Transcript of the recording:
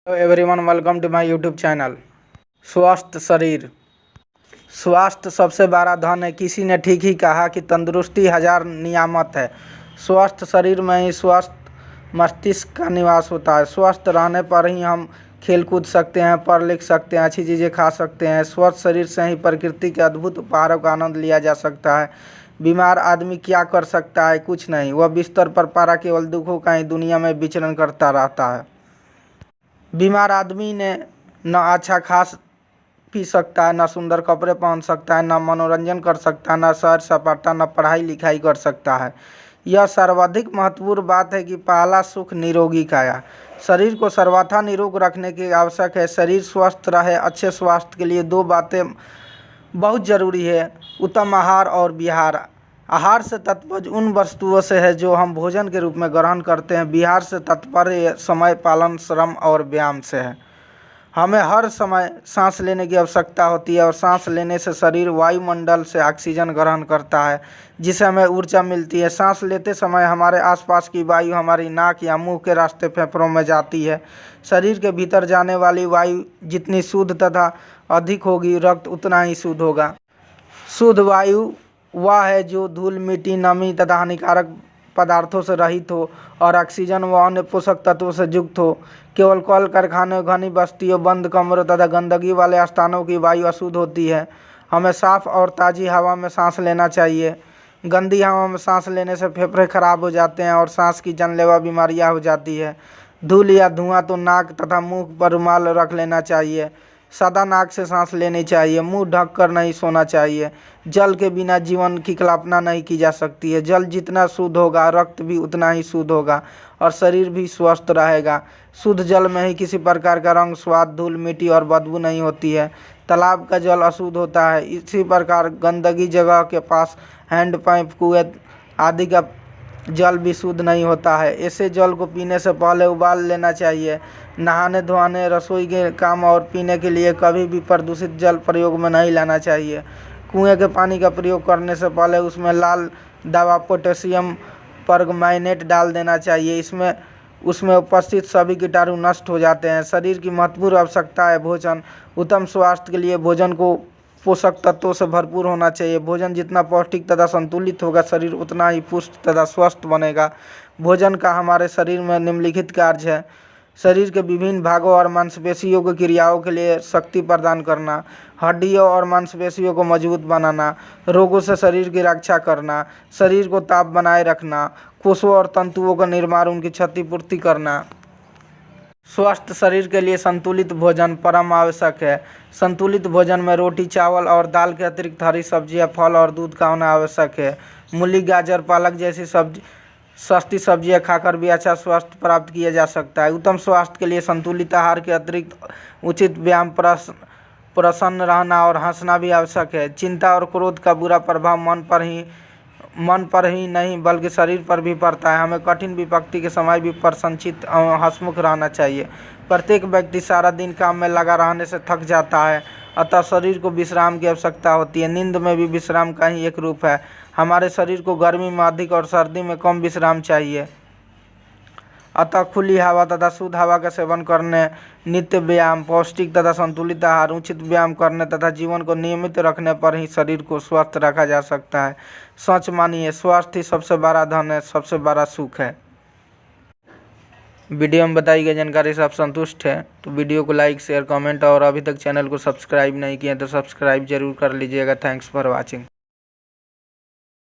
Hello everyone, welcome to my YouTube channel. स्वस्थ शरीर स्वास्थ्य सबसे बड़ा धन है। किसी ने ठीक ही कहा कि तंदुरुस्ती हजार नियामत है। स्वस्थ शरीर में ही स्वस्थ मस्तिष्क का निवास होता है। स्वस्थ रहने पर ही हम खेल कूद सकते हैं, पढ़ लिख सकते हैं, अच्छी चीज़ें खा सकते हैं। स्वस्थ शरीर से ही प्रकृति के अद्भुत उपहारों का आनंद लिया जा सकता है। बीमार आदमी क्या कर सकता है? कुछ नहीं। वह बिस्तर पर पड़ा केवल दुखों का ही दुनिया में विचरण करता रहता है। बीमार आदमी ने न अच्छा खा पी सकता है, न सुंदर कपड़े पहन सकता है, न मनोरंजन कर सकता है, न सैर सपाटा, न पढ़ाई लिखाई कर सकता है। यह सर्वाधिक महत्वपूर्ण बात है कि पहला सुख निरोगी काया। शरीर को सर्वथा निरोग रखने की आवश्यक है। शरीर स्वस्थ रहे, अच्छे स्वास्थ्य के लिए दो बातें बहुत जरूरी है: उत्तम आहार और विहार। आहार से तात्पर्य उन वस्तुओं से है जो हम भोजन के रूप में ग्रहण करते हैं। विहार से तात्पर्य समय पालन, श्रम और व्यायाम से है। हमें हर समय सांस लेने की आवश्यकता होती है और सांस लेने से शरीर वायुमंडल से ऑक्सीजन ग्रहण करता है, जिससे हमें ऊर्जा मिलती है। सांस लेते समय हमारे आसपास की वायु हमारी नाक या मुंह के रास्ते फेफड़ों में जाती है। शरीर के भीतर जाने वाली वायु जितनी शुद्ध तथा अधिक होगी, रक्त उतना ही शुद्ध होगा। शुद्ध वायु वह है जो धूल, मिट्टी, नमी तथा हानिकारक पदार्थों से रहित हो और ऑक्सीजन व अन्य पोषक तत्वों से युक्त हो। केवल कल कारखाने, घनी बस्तियों, बंद कमरों तथा गंदगी वाले स्थानों की वायु अशुद्ध होती है। हमें साफ और ताज़ी हवा में सांस लेना चाहिए। गंदी हवा में सांस लेने से फेफड़े खराब हो जाते हैं और सांस की जानलेवा बीमारियां हो जाती है। धूल या धुआं तो नाक तथा मुंह पर रुमाल रख लेना चाहिए। सादा नाक से सांस लेनी चाहिए। मुंह ढक कर नहीं सोना चाहिए। जल के बिना जीवन की कल्पना नहीं की जा सकती है। जल जितना शुद्ध होगा, रक्त भी उतना ही शुद्ध होगा और शरीर भी स्वस्थ रहेगा। शुद्ध जल में ही किसी प्रकार का रंग, स्वाद, धूल, मिट्टी और बदबू नहीं होती है। तालाब का जल अशुद्ध होता है। इसी प्रकार गंदगी जगह के पास हैंडपंप, कुएं आदि का जल भी शुद्ध नहीं होता है। ऐसे जल को पीने से पहले उबाल लेना चाहिए। नहाने धोने, रसोई के काम और पीने के लिए कभी भी प्रदूषित जल प्रयोग में नहीं लाना चाहिए। कुएं के पानी का प्रयोग करने से पहले उसमें लाल दवा पोटेशियम परमैंगनेट डाल देना चाहिए। उसमें उपस्थित सभी कीटाणु नष्ट हो जाते हैं। शरीर की महत्वपूर्ण आवश्यकता है भोजन। उत्तम स्वास्थ्य के लिए भोजन को पोषक तत्वों से भरपूर होना चाहिए। भोजन जितना पौष्टिक तथा संतुलित होगा, शरीर उतना ही पुष्ट तथा स्वस्थ बनेगा। भोजन का हमारे शरीर में निम्नलिखित कार्य है: शरीर के विभिन्न भागों और मांसपेशियों की क्रियाओं के लिए शक्ति प्रदान करना, हड्डियों और मांसपेशियों को मजबूत बनाना, रोगों से शरीर की रक्षा करना, शरीर को ताप बनाए रखना, कोषों और तंतुओं का निर्माण, उनकी क्षतिपूर्ति करना। स्वस्थ शरीर के लिए संतुलित भोजन परम आवश्यक है। संतुलित भोजन में रोटी, चावल और दाल के अतिरिक्त हरी सब्जियां, फल और दूध का होना आवश्यक है। मूली, गाजर, पालक जैसी सस्ती सब्जियां खाकर भी अच्छा स्वास्थ्य प्राप्त किया जा सकता है। उत्तम स्वास्थ्य के लिए संतुलित आहार के अतिरिक्त उचित व्यायाम, प्रसन्न रहना और हंसना भी आवश्यक है। चिंता और क्रोध का बुरा प्रभाव मन पर ही नहीं बल्कि शरीर पर भी पड़ता है। हमें कठिन विपत्ति के समय भी प्रसन्नचित्त एवं हंसमुख रहना चाहिए। प्रत्येक व्यक्ति सारा दिन काम में लगा रहने से थक जाता है, अतः शरीर को विश्राम की आवश्यकता होती है। नींद में भी विश्राम का ही एक रूप है। हमारे शरीर को गर्मी में अधिक और सर्दी में कम विश्राम चाहिए, अतः खुली हवा तथा शुद्ध हवा का सेवन करने, नित्य व्यायाम, पौष्टिक तथा संतुलित आहार, उचित व्यायाम करने तथा जीवन को नियमित रखने पर ही शरीर को स्वस्थ रखा जा सकता है। सच मानिए, स्वास्थ्य ही सबसे बड़ा धन है, सबसे बड़ा सुख है। वीडियो में बताई गई जानकारी से आप संतुष्ट हैं तो वीडियो को लाइक, शेयर, कमेंट और अभी तक चैनल को सब्सक्राइब नहीं किए तो सब्सक्राइब जरूर कर लीजिएगा। Thanks for watching.